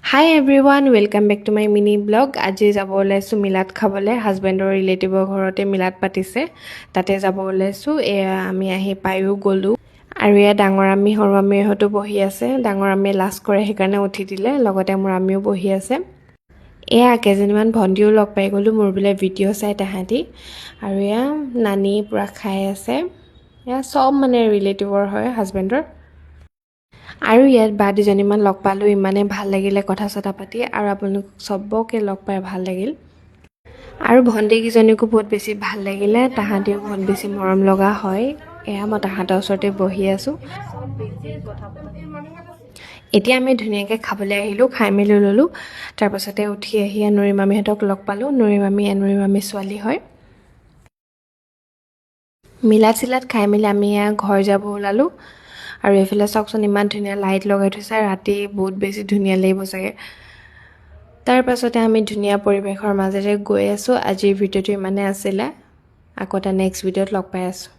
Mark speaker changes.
Speaker 1: Hi everyone, welcome back to my mini blog. আজি যাব ওলাইছো মিলাত খাবলে হাজবেণ্ডৰ ৰিলেটিভৰ ঘৰতে মিলাত পাতিছে তাতে যাব ওলাইছো আমি আহি পায়ো গলো আৰু ডাঙৰ আমি সৰু আমি হতো বহি আছে ডাঙৰ আমি লাষ্ট কৰে সেইকাৰণে উঠি দিলে লগতে মোৰ আমিও বহি আছে কেজনীমান ভণ্টিও লগ পাই গলো মোৰ বিলে ভিডিও চাই তাহাঁতি আৰু নানি পুৰা খাই আছে সব মানে ৰিলেটিভৰ হয় হাজবেণ্ডৰ আৰু বা দুজনীমান লগ পালোঁ ইমানে ভাল লাগিলে কথা চথা পাতি আৰু আপোনালোক সবকে লগ পাই ভাল লাগিল আৰু ভণ্টিকেইজনীকো বহুত বেছি ভাল লাগিলে তাহাঁতিও বহুত বেছি মৰম লগা হয় মই তাহাঁতৰ ওচৰতে বহি আছোঁ এতিয়া আমি ধুনীয়াকৈ খাবলৈ আহিলোঁ খাই মেলি ল'লোঁ তাৰপাছতে উঠি আহি নুৰি মামীহঁতক লগ পালোঁ নুৰি মামী ছোৱালী হয় মিলাত চিলাত খাই মেলি আমি ঘৰ যাব ওলালোঁ আৰু এফালে চাওকচোন ইমান ধুনীয়া লাইট লগাই থৈছে ৰাতি বহুত বেছি ধুনীয়া লাগিব চাগে তাৰ পাছতে আমি ধুনীয়া পৰিৱেশৰ মাজেৰে গৈ আছোঁ আজিৰ ভিডিঅ'টো ইমানে আছিলে আকৌ এটা নেক্সট ভিডিঅ'ত লগ পাই আছোঁ